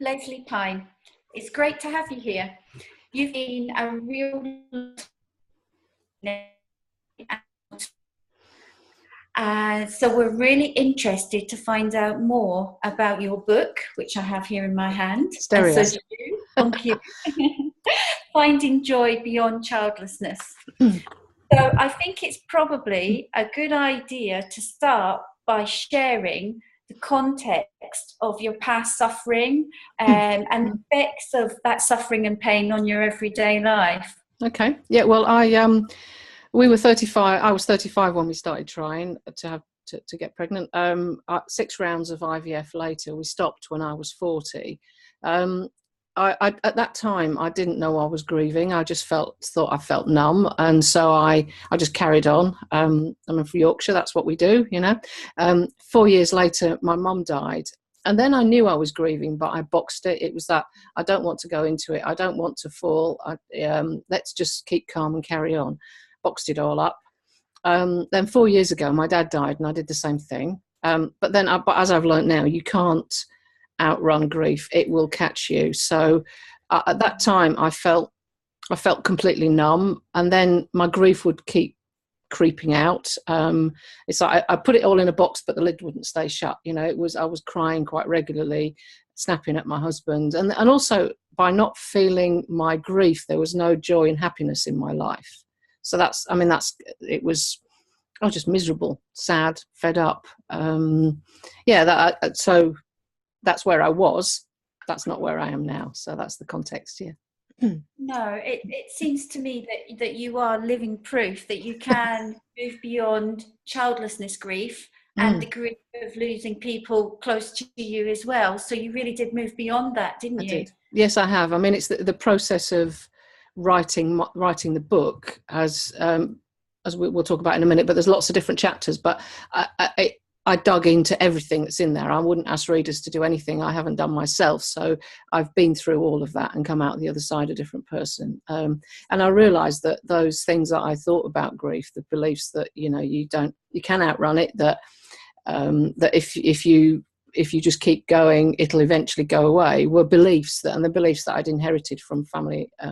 Lesley Pyne. It's great to have you here. You've been a real so we're really interested to find out more about your book, which I have here in my hand. Stereo. And so do you. Thank you. Finding Joy Beyond Childlessness. So I think it's probably a good idea to start by sharing the context of your past suffering and the effects of that suffering and pain on your everyday life. Okay. Yeah. Well, we were 35. I was 35 when we started trying to get pregnant. 6 rounds of IVF later, we stopped when I was 40. At that time, I didn't know I was grieving. I just thought I felt numb, and so I just carried on. I'm from Yorkshire. That's what we do, 4 years later, my mum died, and then I knew I was grieving, but I boxed it. It was that I don't want to go into it. I don't want to fall. Let's just keep calm and carry on. Boxed it all up. Then 4 years ago, my dad died, and I did the same thing. But as I've learned now, you can't outrun grief. It will catch you. So at that time, I felt completely numb, and then my grief would keep creeping out. It's like I put it all in a box, but the lid wouldn't stay shut. I was crying quite regularly, snapping at my husband, and also by not feeling my grief, there was no joy and happiness in my life. So I was just miserable, sad, fed up. So that's where I was. That's not where I am now. So that's the context, yeah. No, it seems to me that you are living proof that you can move beyond childlessness grief and the grief of losing people close to you as well. So you really did move beyond that, didn't you? I did. Yes, I have. I mean, it's the process of writing the book, as we'll talk about in a minute, but there's lots of different chapters, but I dug into everything that's in there. I wouldn't ask readers to do anything I haven't done myself, so I've been through all of that and come out the other side a different person. And I realised that those things that I thought about grief, the beliefs that you can outrun it, that if you just keep going, it'll eventually go away, were beliefs and the beliefs that I'd inherited from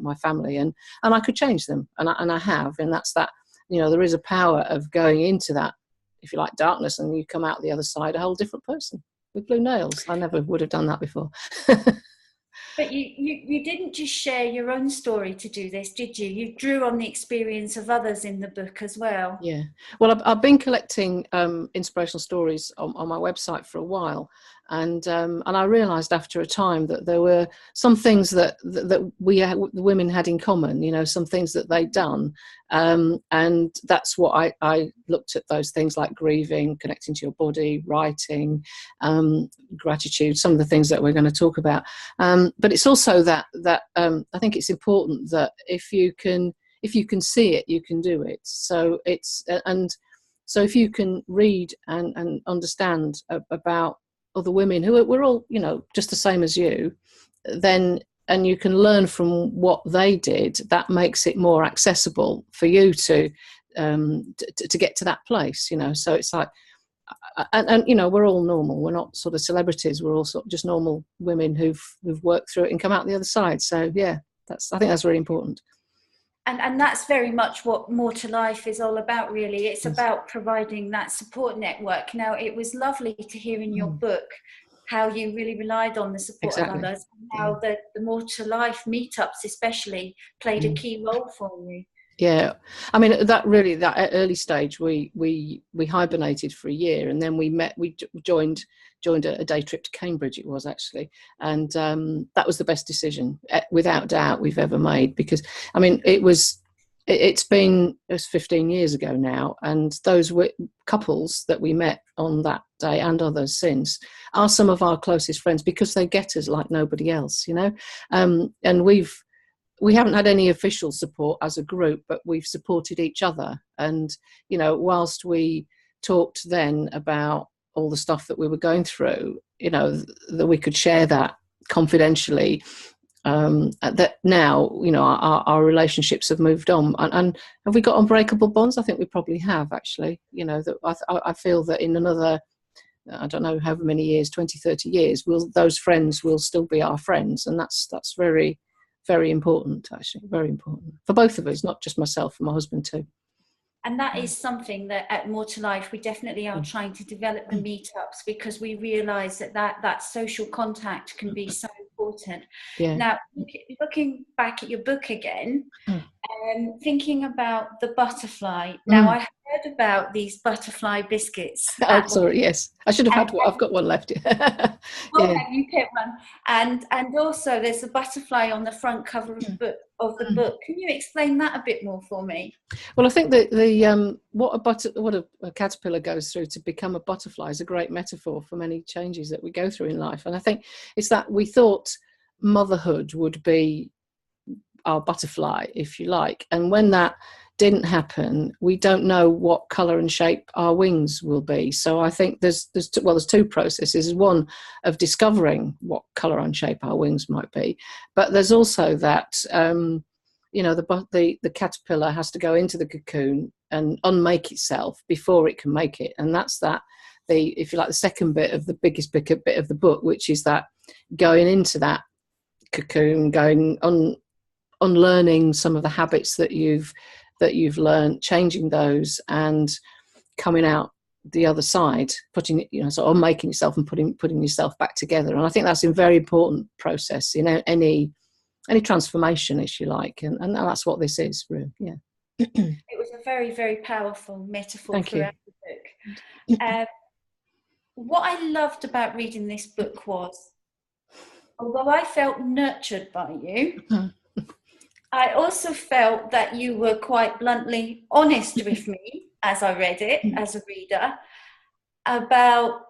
my family, and I could change them, and I have, and that's that. There is a power of going into that, if you like, darkness, and you come out the other side a whole different person with blue nails. I never would have done that before. But you didn't just share your own story to do this, did you? You drew on the experience of others in the book as well. Yeah. Well, I've been collecting inspirational stories on my website for a while, and I realised after a time that there were some things that the women had in common. Some things that they'd done, and that's what I looked at, those things like grieving, connecting to your body, writing, gratitude, some of the things that we're going to talk about. But it's also that I think it's important that if you can see it, you can do it. So so if you can read and understand about other women who we're all, just the same as you, then, and you can learn from what they did, that makes it more accessible for you to get to that place, So it's like, and we're all normal. We're not sort of celebrities. We're all sort of just normal women who've worked through it and come out the other side. So yeah, I think that's really important. And that's very much what More to Life is all about, really. It's about providing that support network. Now, it was lovely to hear in your book how you really relied on the support of others, and how the More to Life meetups especially played a key role for you. Yeah, I mean, that early stage, we hibernated for a year, and then we joined a day trip to Cambridge, it was actually, and that was the best decision without doubt we've ever made, because I mean it's 15 years ago now, and those couples that we met on that day and others since are some of our closest friends, because they get us like nobody else, and we haven't had any official support as a group, but we've supported each other. And, whilst we talked then about all the stuff that we were going through, that we could share that confidentially, that now, our relationships have moved on. And have we got unbreakable bonds? I think we probably have, actually. That I feel that in another I don't know how many years, 20, 30 years, those friends will still be our friends. And that's very, very important, actually, very important for both of us, not just myself and my husband too. And that is something that at More to Life, we definitely are trying to develop the meetups, because we realise that social contact can be so important. Yeah. Now, looking back at your book again, thinking about the butterfly. Now, I heard about these butterfly biscuits. Oh, sorry, yes. I should have had one. I've got one left. Yeah. You get one. And also there's a butterfly on the front cover of the book. Can you explain that a bit more for me? Well, I think that what a caterpillar goes through to become a butterfly is a great metaphor for many changes that we go through in life. And I think it's that we thought motherhood would be our butterfly, if you like. And when that didn't happen, we don't know what colour and shape our wings will be. So I think there's two processes. One of discovering what colour and shape our wings might be, but there's also that the caterpillar has to go into the cocoon and unmake itself before it can make it, and that's if you like, the second bit of the biggest bit of the book, which is that going into that cocoon, going on, unlearning some of the habits that you've learned, changing those, and coming out the other side, putting, sort of making yourself and putting yourself back together. And I think that's a very important process in any transformation, if you like, and that's what this is, really. Yeah. It was a very, very powerful metaphor throughout the book. What I loved about reading this book was, although I felt nurtured by you, I also felt that you were quite bluntly honest with me as I read it, as a reader, about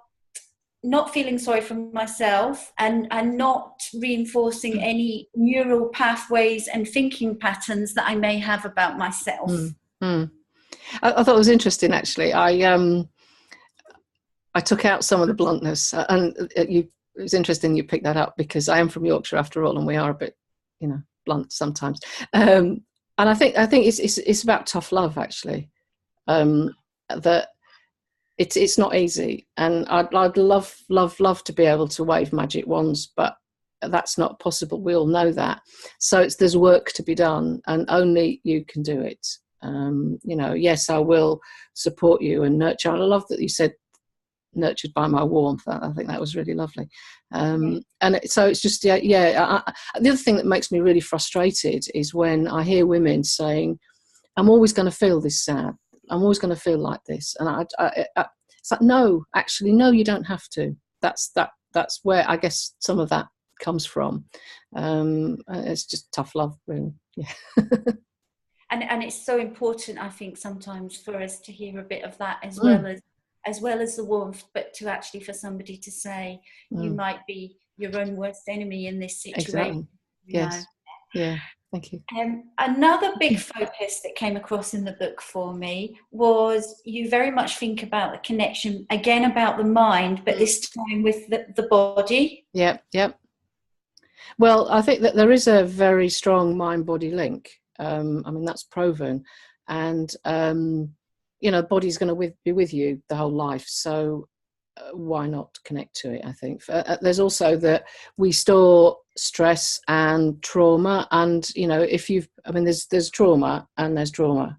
not feeling sorry for myself and not reinforcing any neural pathways and thinking patterns that I may have about myself. I thought it was interesting, actually. I took out some of the bluntness, and it was interesting you picked that up, because I am from Yorkshire after all, and we are a bit, blunt sometimes. And I think it's about tough love, actually. That it's not easy, and I'd love to be able to wave magic wands, but that's not possible. We all know that. So there's work to be done, and only you can do it. Yes, I will support you and nurture. I love that you said nurtured by my warmth. I think that was really lovely. And so it's just, the other thing that makes me really frustrated is when I hear women saying, I'm always going to feel this sad, I'm always going to feel like this. And it's like, no, actually, no, you don't have to. That's where I guess some of that comes from. It's just tough love, really. Yeah. And it's so important, I think, sometimes for us to hear a bit of that as well as the warmth, but to actually for somebody to say, you might be your own worst enemy in this situation. Exactly. Yes. Yeah. Thank you. Another big focus that came across in the book for me was you very much think about the connection, again, about the mind, but this time with the body. Yep. Well, I think that there is a very strong mind-body link. That's proven. And, body's going to be with you the whole life. So why not connect to it, I think. There's also that we store stress and trauma, and there's trauma and there's trauma,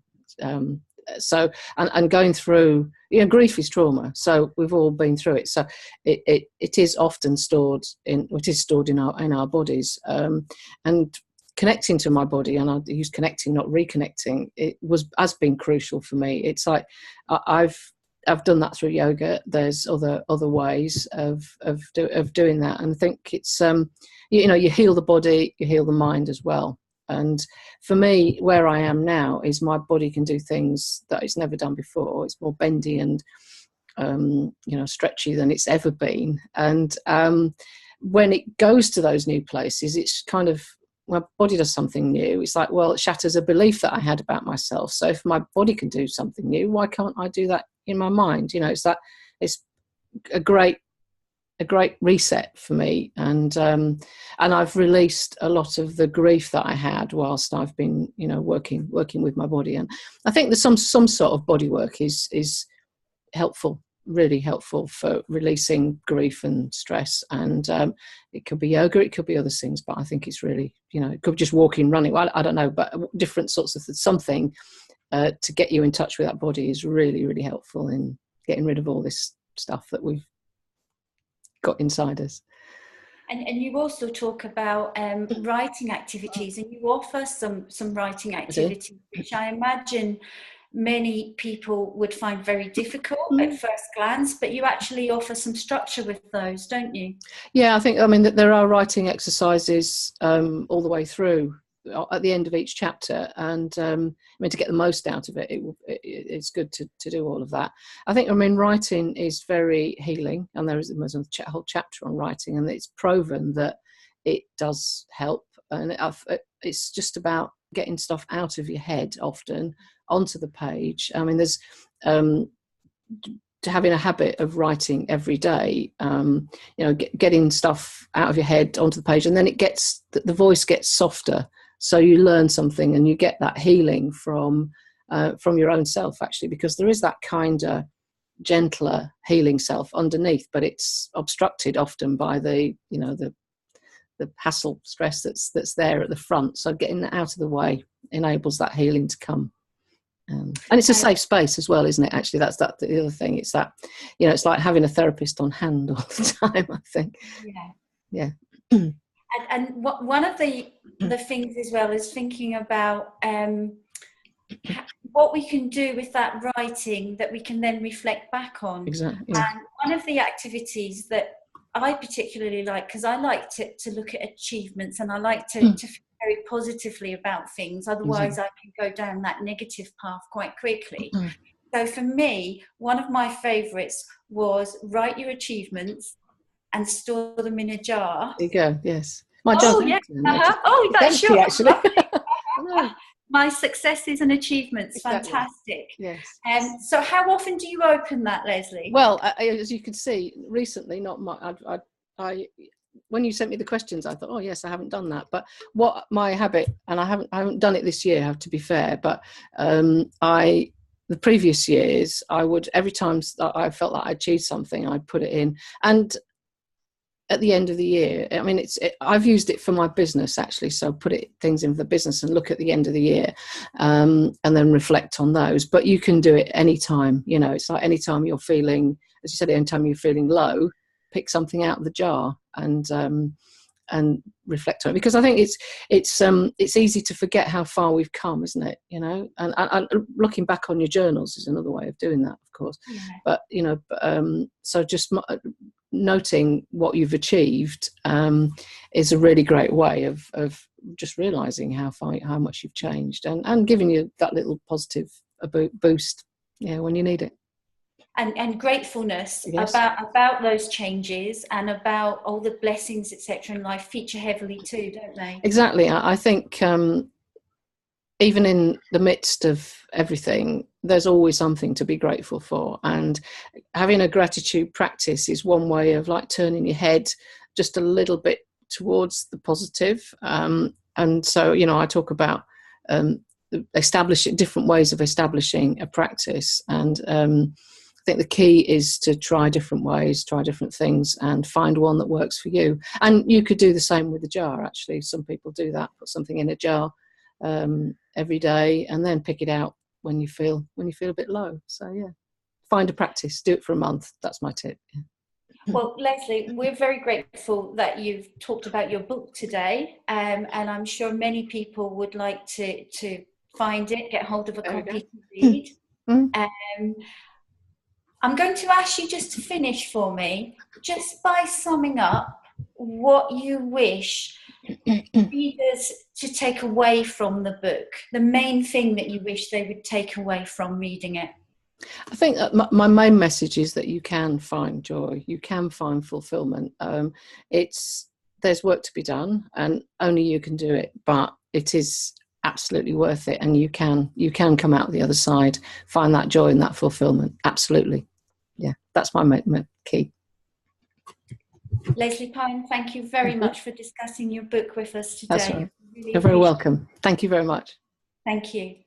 so going through, grief is trauma, so we've all been through it. So it is often stored in our bodies, and connecting to my body, and I use connecting, not reconnecting, has been crucial for me. It's like I've done that through yoga. There's other ways of doing that, and I think it's you heal the body, you heal the mind as well. And for me, where I am now is my body can do things that it's never done before. It's more bendy and stretchy than it's ever been. And when it goes to those new places, it's kind of, my body does something new. It's like, well, it shatters a belief that I had about myself. So if my body can do something new, why can't I do that in my mind? It's a great reset for me, and I've released a lot of the grief that I had whilst I've been working with my body. And I think that some sort of body work is helpful really helpful for releasing grief and stress. And it could be yoga, it could be other things, but I think it's really, it could be just walking, running. Well, I don't know, but different sorts of something to get you in touch with that body is really, really helpful in getting rid of all this stuff that we've got inside us. And you also talk about writing activities, and you offer some writing activities, which I imagine many people would find very difficult at first glance, but you actually offer some structure with those, don't you? Yeah, I mean that there are writing exercises all the way through at the end of each chapter, and I mean, to get the most out of it, it's good to do all of that. I mean writing is very healing, and there's a whole chapter on writing, and it's proven that it does help, and it's just about getting stuff out of your head often onto the page. I mean, there's having a habit of writing every day, getting stuff out of your head onto the page, and then the voice gets softer, so you learn something and you get that healing from your own self, actually, because there is that kinder, gentler, healing self underneath, but it's obstructed often by the hassle, stress that's there at the front. So getting that out of the way enables that healing to come. And it's a safe space as well, isn't it? Actually, that's the other thing. It's that, it's like having a therapist on hand all the time, I think. Yeah. And one of the things as well is thinking about what we can do with that writing that we can then reflect back on. Exactly. Yeah. And one of the activities that I particularly like, because I like to look at achievements, and I like to feel very positively about things, otherwise I can go down that negative path quite quickly. So for me, one of my favourites was write your achievements and store them in a jar. There you go. Yes. My jar's empty. Oh, that's sure. Actually. My successes and achievements, exactly. Fantastic. Yes. So how often do you open that, Lesley? Well, as you can see, recently, not much. When you sent me the questions, I thought, oh yes, I haven't done that. But what my habit, and I haven't done it this year, to be fair, but the previous years, I would, every time I felt like I achieved something, I'd put it in. And at the end of the year, I mean, I've used it for my business, actually. So put things in for the business and look at the end of the year, and then reflect on those. But you can do it anytime. It's like anytime you're feeling, as you said, anytime you're feeling low, pick something out of the jar and reflect on it, because I think it's easy to forget how far we've come, isn't it? And looking back on your journals is another way of doing that, of course. Yeah. But so just noting what you've achieved is a really great way of just realizing how much you've changed, and giving you that little positive boost, when you need it. And gratefulness, yes. about those changes and about all the blessings, etc., in life feature heavily too, don't they? Exactly. I think even in the midst of everything, there's always something to be grateful for, and having a gratitude practice is one way of like turning your head just a little bit towards the positive. And so, I talk about establishing different ways of establishing a practice, and I think the key is to try different ways, try different things, and find one that works for you. And you could do the same with the jar, actually. Some people do that, put something in a jar every day, and then pick it out when you feel a bit low. So yeah, find a practice, do it for a month. That's my tip. Yeah. Well, Lesley, we're very grateful that you've talked about your book today, and I'm sure many people would like to find it, get hold of a copy to read. I'm going to ask you just to finish for me, just by summing up what you wish readers to take away from the book, the main thing that you wish they would take away from reading it. I think that my main message is that you can find joy, you can find fulfilment. There's work to be done, and only you can do it, but it is absolutely worth it, and you can come out the other side, find that joy and that fulfilment. Absolutely. Yeah, that's my key. Lesley Pyne, thank you very much for discussing your book with us today. That's right. You're very welcome. Thank you very much. Thank you.